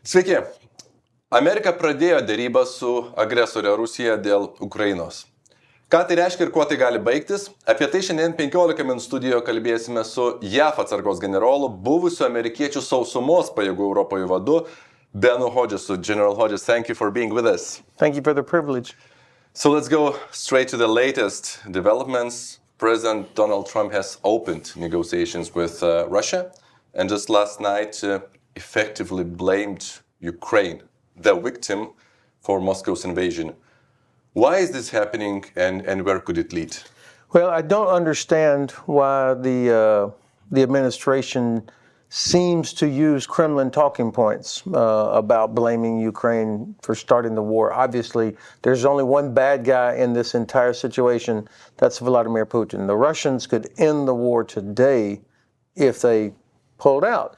Sveiki. Amerika pradėjo derybas su agresorė Rusija dėl Ukrainos. Ką tai reiškia ir kuo tai gali baigtis? Apie tai šiandien 15 min studijoje kalbėsime su JAV atsargos generolu, buvusiu amerikiečių sausumos pajėgų Europoje vadu, Benu Hodgesu. General Hodges, thank you for being with us. Thank you for the privilege. So let's go straight to the latest developments. President Donald Trump has opened negotiations with Russia and just last night effectively blamed Ukraine, the victim, for Moscow's invasion. Why is this happening and where could it lead? Well, I don't understand why the administration seems to use Kremlin talking points about blaming Ukraine for starting the war. Obviously, there's only one bad guy in this entire situation. That's Vladimir Putin. The Russians could end the war today if they pulled out.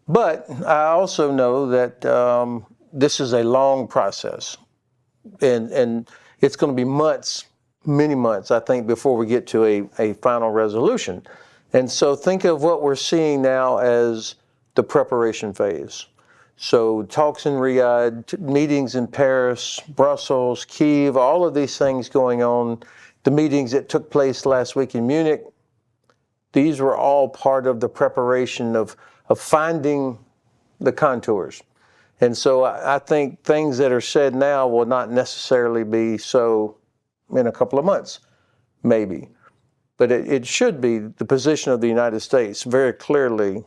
But I also know that this is a long process. And it's going to be months, many months, I think, before we get to a final resolution. And so think of what we're seeing now as the preparation phase. So talks in Riyadh, meetings in Paris, Brussels, Kyiv, all of these things going on, the meetings that took place last week in Munich, these were all part of the preparation of finding the contours. And so I think things that are said now will not necessarily be so in a couple of months, maybe. But it should be the position of the United States very clearly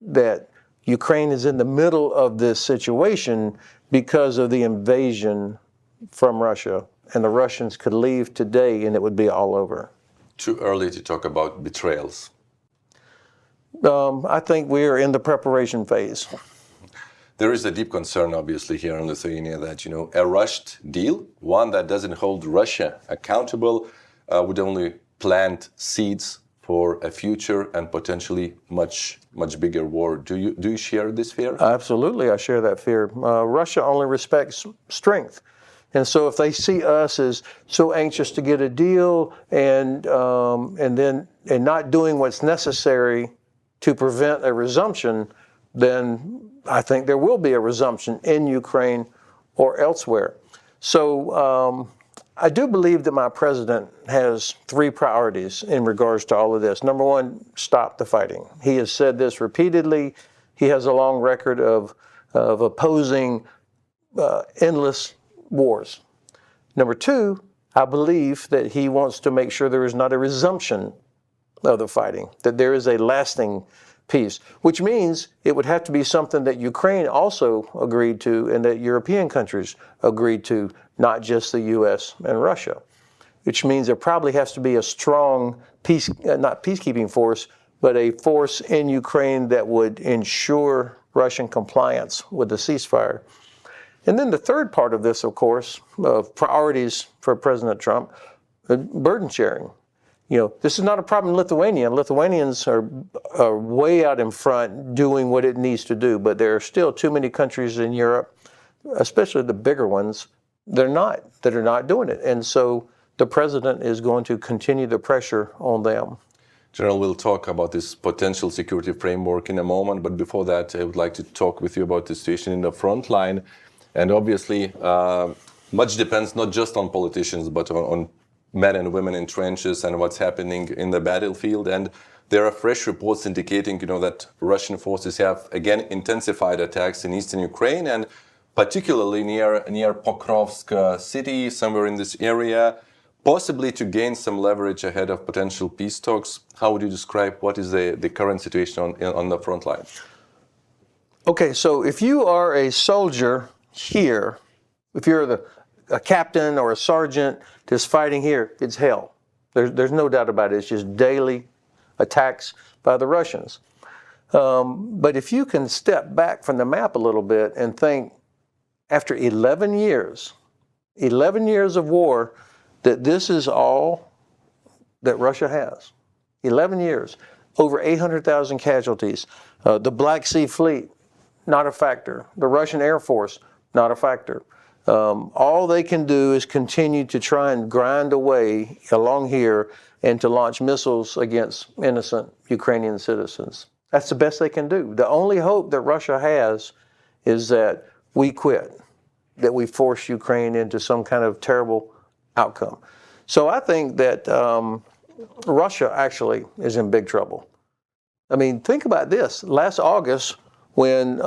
that Ukraine is in the middle of this situation because of the invasion from Russia. And the Russians could leave today and it would be all over. Too early to talk about betrayals. I think we are in the preparation phase. There is a deep concern, obviously, here in Lithuania that, a rushed deal, one that doesn't hold Russia accountable, would only plant seeds for a future and potentially much bigger war. Do you share this fear? Absolutely, I share that fear. Russia only respects strength. And so if they see us as so anxious to get a deal and not doing what's necessary to prevent a resumption, then I think there will be a resumption in Ukraine or elsewhere. So I do believe that my president has three priorities in regards to all of this. Number one, stop the fighting. He has said this repeatedly. He has a long record of opposing endless wars. Number two, I believe that he wants to make sure there is not a resumption of the fighting, that there is a lasting peace, which means it would have to be something that Ukraine also agreed to and that European countries agreed to, not just the U.S. and Russia, which means there probably has to be a strong not peacekeeping force, but a force in Ukraine that would ensure Russian compliance with the ceasefire. And then the third part of this, of course, of priorities for President Trump, burden sharing. This is not a problem in Lithuania. Lithuanians are way out in front doing what it needs to do, but there are still too many countries in Europe, especially the bigger ones, that are not doing it. And so the president is going to continue the pressure on them. General, we'll talk about this potential security framework in a moment, but before that, I would like to talk with you about the situation in the front line. And obviously, much depends not just on politicians, but on men and women in trenches and what's happening in the battlefield. And there are fresh reports indicating, that Russian forces have again intensified attacks in eastern Ukraine and particularly near Pokrovsk city, somewhere in this area, possibly to gain some leverage ahead of potential peace talks. How would you describe what is the current situation on the front line? Okay, so if you are a soldier here, if you're a captain or a sergeant that's fighting here, it's hell. There's no doubt about it. It's just daily attacks by the Russians. But if you can step back from the map a little bit and think, after 11 years of war, that this is all that Russia has. 11 years, over 800,000 casualties. The Black Sea Fleet, not a factor. The Russian Air Force, not a factor. All they can do is continue to try and grind away along here and to launch missiles against innocent Ukrainian citizens. That's the best they can do. The only hope that Russia has is that we quit, that we force Ukraine into some kind of terrible outcome. So I think that Russia actually is in big trouble. I mean, think about this. Last August, when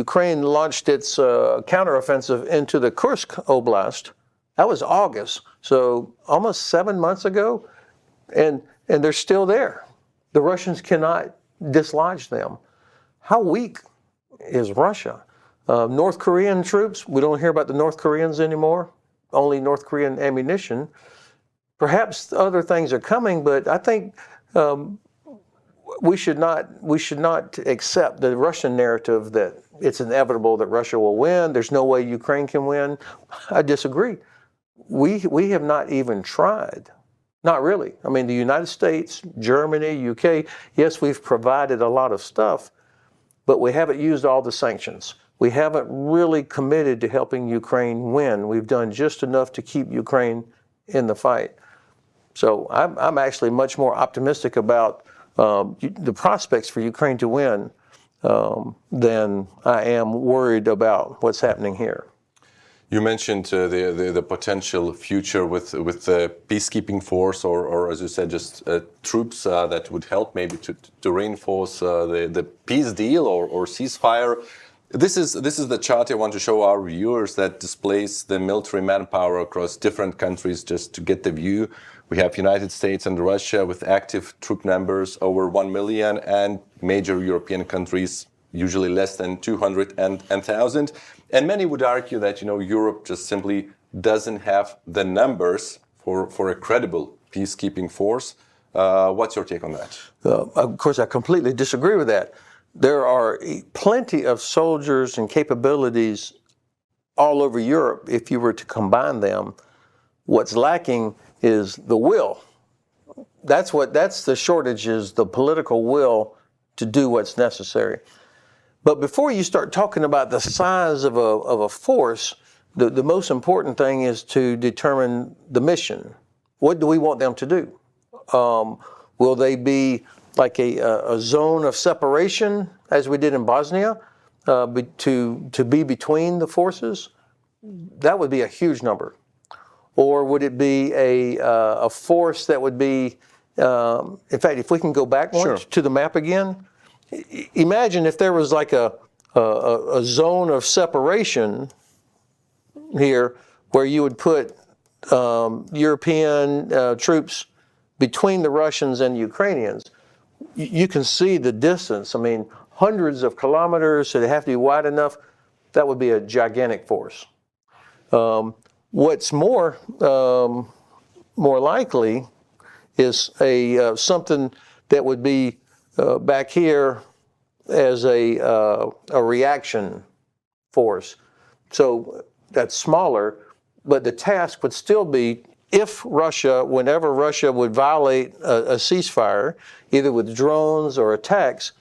Ukraine launched its counteroffensive into the Kursk Oblast, that was August, so almost 7 months ago, and they're still there. The Russians cannot dislodge them. How weak is Russia? North Korean troops, we don't hear about the North Koreans anymore, only North Korean ammunition. Perhaps other things are coming, but I think we should not accept the Russian narrative that it's inevitable that Russia will win. There's no way Ukraine can win. I disagree. We have not even tried. Not really. I mean, the United States, Germany, UK, yes, we've provided a lot of stuff, but we haven't used all the sanctions. We haven't really committed to helping Ukraine win. We've done just enough to keep Ukraine in the fight. So I'm actually much more optimistic about the prospects for Ukraine to win than I am worried about what's happening here. You mentioned the potential future with the peacekeeping force, or as you said, just troops that would help maybe to reinforce the peace deal or ceasefire. This is the chart I want to show our viewers that displays the military manpower across different countries, just to get the view. We have United States and Russia with active troop numbers over 1 million, and major European countries usually less than 200 and 1,000. And many would argue that, Europe just simply doesn't have the numbers for a credible peacekeeping force. What's your take on that? Of course, I completely disagree with that. There are plenty of soldiers and capabilities all over Europe if you were to combine them. What's lacking is the will. That's the shortage, is the political will to do what's necessary. But before you start talking about the size of a force, the most important thing is to determine the mission. What do we want them to do? Will they be like a zone of separation, as we did in Bosnia, to be between the forces? That would be a huge number. Or would it be a force that would be, in fact, if we can go back once to the map again, imagine if there was like a zone of separation here where you would put European troops between the Russians and Ukrainians. You can see the distance. I mean, hundreds of kilometers, so they have to be wide enough. That would be a gigantic force. What's more likely is something that would be back here as a reaction force. So that's smaller, but the task would still be, whenever Russia would violate a ceasefire, either with drones or attacks,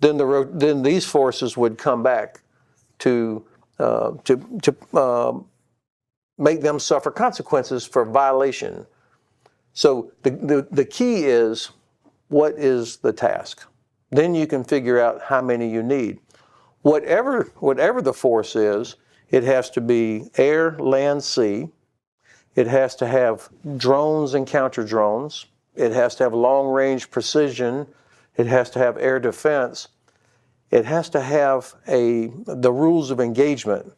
then these forces would come back to make them suffer consequences for violation. So the key is, what is the task? Then you can figure out how many you need. Whatever the force is, it has to be air, land, sea. It has to have drones and counter drones. It has to have long-range precision. It has to have air defense. It has to have the rules of engagement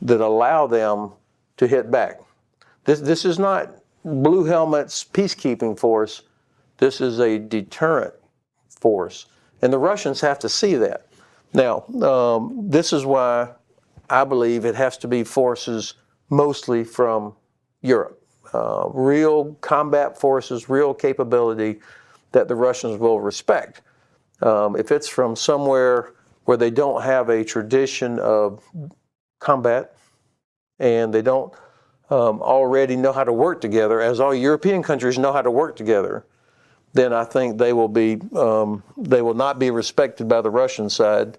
that allow them to hit back. This is not Blue Helmet's peacekeeping force. This is a deterrent force. And the Russians have to see that. Now, this is why I believe it has to be forces mostly from Europe. Real combat forces, real capability that the Russians will respect. If it's from somewhere where they don't have a tradition of combat and they don't already know how to work together, as all European countries know how to work together, then I think they will not be respected by the Russian side,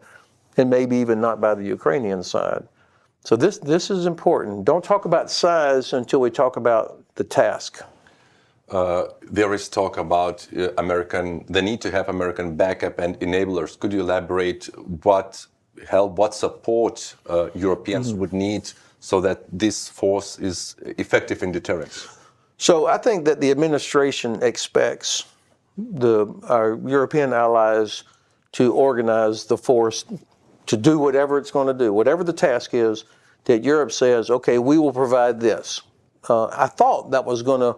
and maybe even not by the Ukrainian side. So this is important. Don't talk about size until we talk about the task. There is talk about the need to have American backup and enablers. Could you elaborate what help, what support Europeans would need so that this force is effective in deterrence? So I think that the administration expects our European allies to organize the force to do whatever it's going to do, whatever the task is that Europe says, okay, we will provide this. I thought that was going to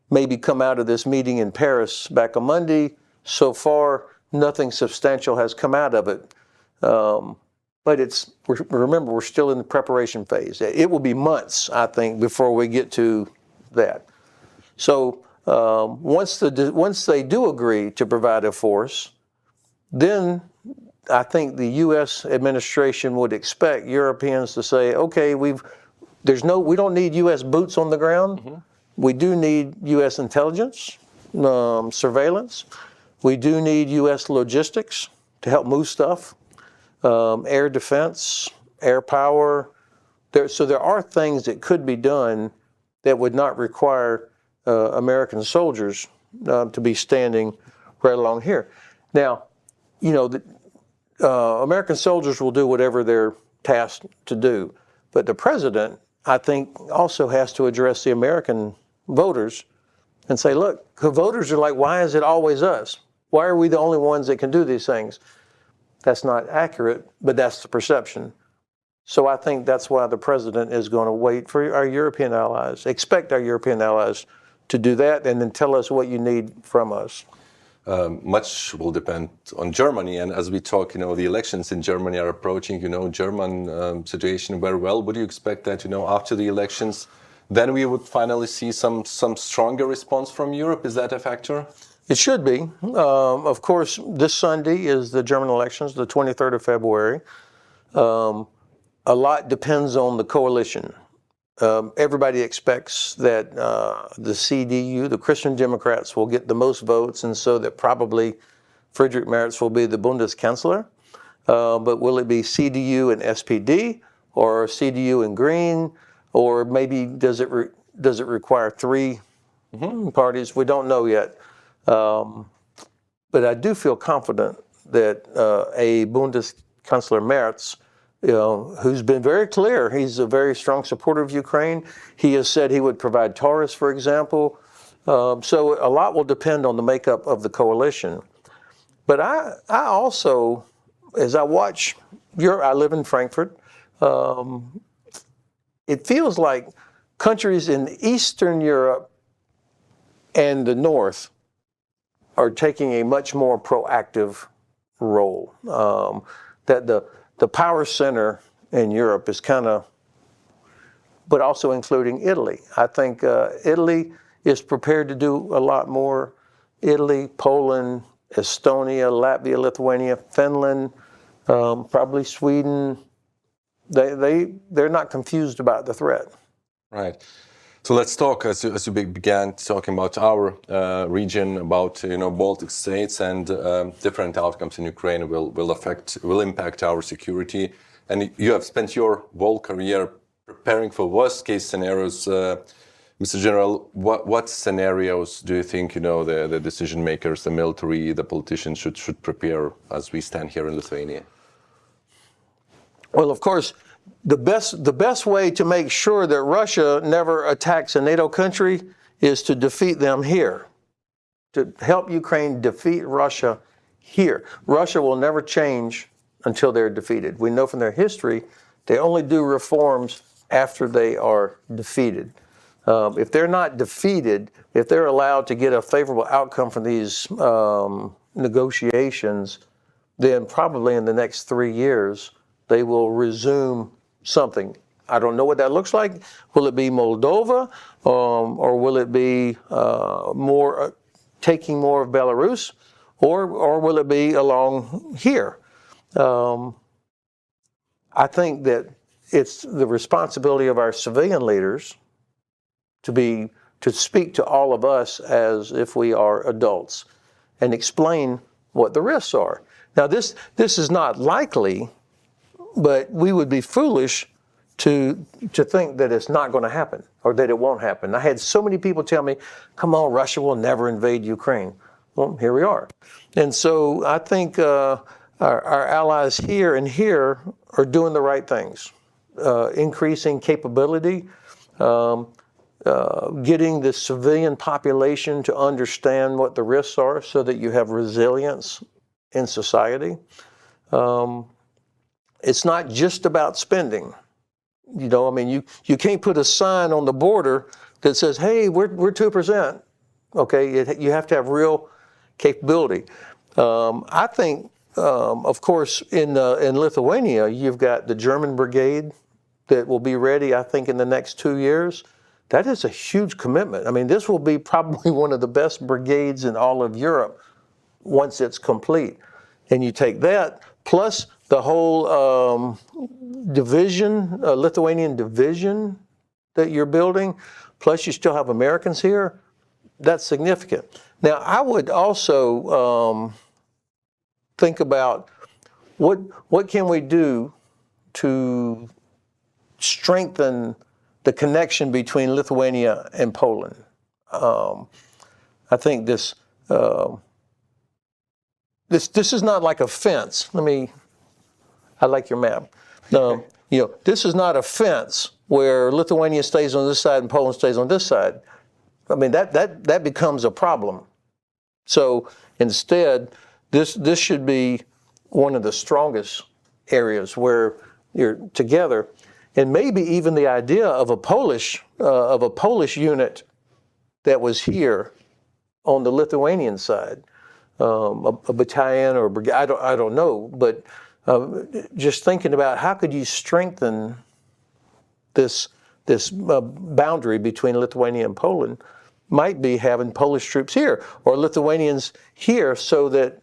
maybe come out of this meeting in Paris back on Monday. So far, nothing substantial has come out of it. But remember, we're still in the preparation phase. It will be months, I think, before we get to that. So once they do agree to provide a force, then I think the U.S. administration would expect Europeans to say, okay, we don't need U.S. boots on the ground. Mm-hmm. We do need U.S. intelligence, surveillance. We do need U.S. logistics to help move stuff, air defense, air power. So there are things that could be done that would not require American soldiers to be standing right along here. Now, American soldiers will do whatever they're tasked to do, but the president, I think, also has to address the American voters and say, look, the voters are like, why is it always us? Why are we the only ones that can do these things? That's not accurate, but that's the perception. So I think that's why the president is going to wait for our European allies, expect our European allies to do that, and then tell us what you need from us. Much will depend on Germany, and as we talk, the elections in Germany are approaching, German situation very well. Would you expect that, after the elections, then we would finally see some stronger response from Europe? Is that a factor? It should be. Of course, this Sunday is the German elections, the 23rd of February. A lot depends on the coalition. Everybody expects that the CDU, the Christian Democrats, will get the most votes, and so that probably Friedrich Merz will be the Bundeskanzler. But will it be CDU and SPD, or CDU and Green, or maybe does it require three parties? We don't know yet. But I do feel confident that a Bundeskanzler Merz, who's been very clear, he's a very strong supporter of Ukraine. He has said he would provide Taurus, for example. So a lot will depend on the makeup of the coalition. But I also, as I watch I live in Frankfurt, it feels like countries in Eastern Europe and the North are taking a much more proactive role. That the power center in Europe is but also including Italy. I think Italy is prepared to do a lot more. Italy, Poland, Estonia, Latvia, Lithuania, Finland, probably Sweden. They're not confused about the threat. Right. So let's talk, as you began talking about our region, about Baltic states, and different outcomes in Ukraine will impact our security. And you have spent your whole career preparing for worst case scenarios. Mr. General, what scenarios do you think the decision makers, the military, the politicians should prepare as we stand here in Lithuania? Well, of course, the best way to make sure that Russia never attacks a NATO country is to defeat them here, to help Ukraine defeat Russia here. Russia will never change until they're defeated. We know from their history, they only do reforms after they are defeated. If they're not defeated, if they're allowed to get a favorable outcome from these negotiations, then probably in the next 3 years, they will resume something. I don't know what that looks like. Will it be Moldova, or will it be taking more of Belarus, or will it be along here? I think that it's the responsibility of our civilian leaders to speak to all of us as if we are adults and explain what the risks are. Now, this is not likely, but we would be foolish to think that it's not going to happen or that it won't happen. I had so many people tell me, come on, Russia will never invade Ukraine. Well, here we are. And so I think our allies here and here are doing the right things, increasing capability, getting the civilian population to understand what the risks are so that you have resilience in society. It's not just about spending. You know, I mean, you can't put a sign on the border that says, hey, we're 2%. Okay, you have to have real capability. I think, of course, in Lithuania, you've got the German brigade that will be ready, I think, in the next 2 years. That is a huge commitment. I mean, this will be probably one of the best brigades in all of Europe once it's complete. And you take that, plus the whole division, Lithuanian division that you're building, plus you still have Americans here, that's significant. Now, I would also think about what can we do to strengthen the connection between Lithuania and Poland. I think this is not like a fence. I like your map. You know, this is not a fence where Lithuania stays on this side and Poland stays on this side. I mean, that becomes a problem. So instead, this should be one of the strongest areas where you're together, and maybe even the idea of a Polish unit that was here on the Lithuanian side, a battalion or a brigade. I don't know, but just thinking about how could you strengthen this boundary between Lithuania and Poland might be having Polish troops here or Lithuanians here, so that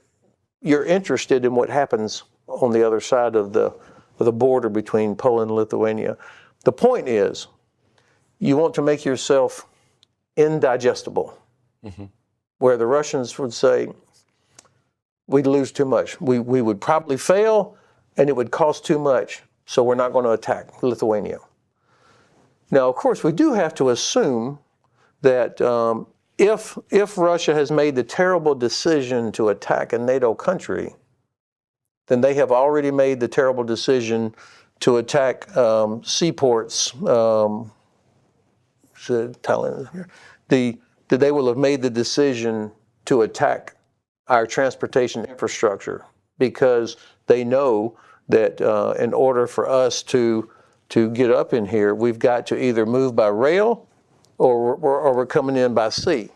you're interested in what happens on the other side of the border between Poland and Lithuania. The point is, you want to make yourself indigestible, where the Russians would say, we'd lose too much. We would probably fail, and it would cost too much, so we're not going to attack Lithuania. Now, of course, we do have to assume that if Russia has made the terrible decision to attack a NATO country, then they have already made the terrible decision to attack seaports. They will have made the decision to attack our transportation infrastructure, because they know that in order for us to get up in here, we've got to either move by rail or we're coming in by sea.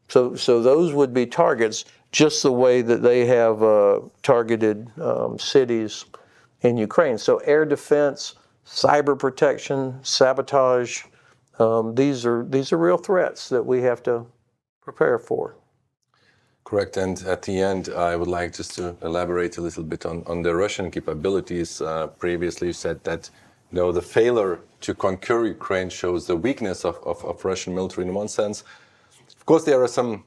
So those would be targets, just the way that they have targeted cities in Ukraine. So air defense, cyber protection, sabotage, these are real threats that we have to prepare for. Correct. And at the end, I would like just to elaborate a little bit on the Russian capabilities. Previously, you said that the failure to conquer Ukraine shows the weakness of Russian military in one sense. Of course, there are some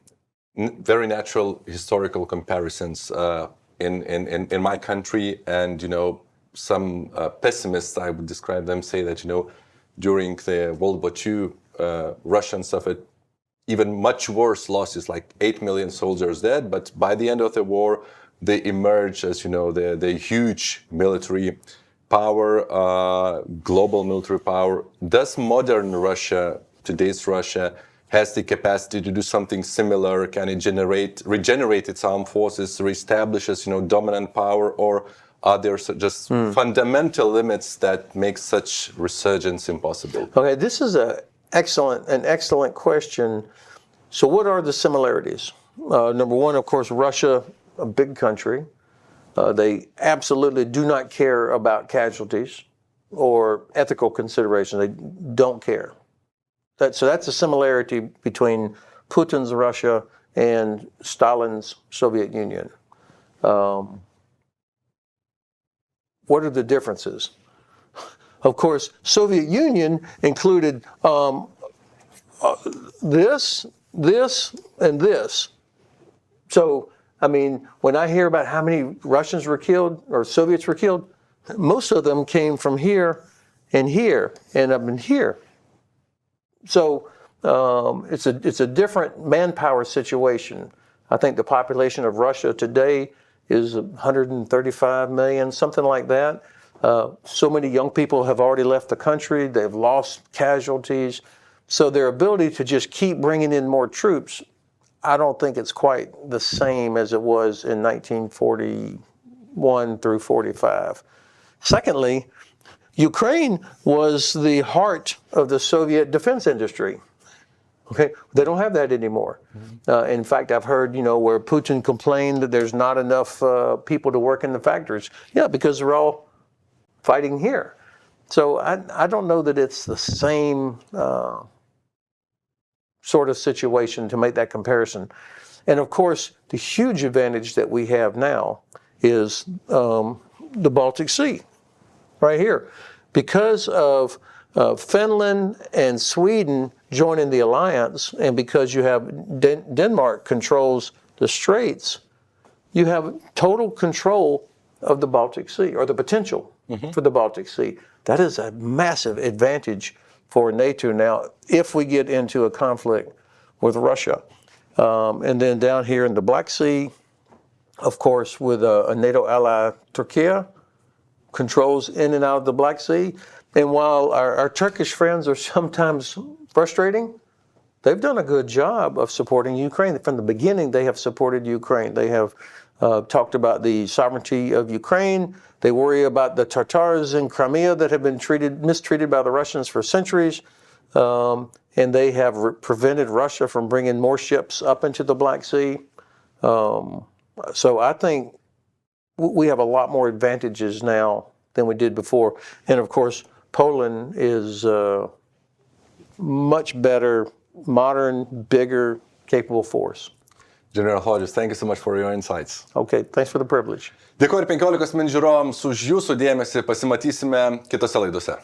very natural historical comparisons in my country, and some pessimists, I would describe them, say that during the World War II, Russians suffered even much worse losses, like 8 million soldiers dead. But by the end of the war, they emerged as the huge military power, global military power. Does modern Russia, today's Russia, has the capacity to do something similar? Can it regenerate its armed forces, reestablish as dominant power, or are there just fundamental limits that make such resurgence impossible? Okay, this is an excellent question. So what are the similarities? Number one, of course, Russia, a big country. They absolutely do not care about casualties or ethical considerations. They don't care. So that's a similarity between Putin's Russia and Stalin's Soviet Union. What are the differences? Of course, Soviet Union included this, and this. So, I mean, when I hear about how many Russians were killed or Soviets were killed, most of them came from here and up in here. So it's a different manpower situation. I think the population of Russia today is 135 million, something like that. So many young people have already left the country. They've lost casualties. So their ability to just keep bringing in more troops, I don't think it's quite the same as it was in 1941 through 45. Secondly, Ukraine was the heart of the Soviet defense industry. Okay, they don't have that anymore. In fact, I've heard, where Putin complained that there's not enough people to work in the factories. Yeah, because they're all fighting here. So I don't know that it's the same sort of situation to make that comparison. And of course, the huge advantage that we have now is the Baltic Sea, right here. Because of Finland and Sweden joining the alliance, and because you have Denmark controls the straits, you have total control of the Baltic Sea, or the potential for the Baltic Sea. That is a massive advantage for NATO now if we get into a conflict with Russia. And then down here in the Black Sea, of course, with a NATO ally, Turkey, controls in and out of the Black Sea. And while our Turkish friends are sometimes frustrating, they've done a good job of supporting Ukraine. From the beginning, they have supported Ukraine. They have talked about the sovereignty of Ukraine. They worry about the Tatars in Crimea that have been mistreated by the Russians for centuries. And they have prevented Russia from bringing more ships up into the Black Sea. So I think we have a lot more advantages now than we did before. And of course, Poland is a much better, modern, bigger, capable force. General Hodges, thank you so much for your insights. Okay, thanks for the privilege. Dėkoju 15 min žiūrovams už jūsų dėmesį, pasimatysime kitose laidose.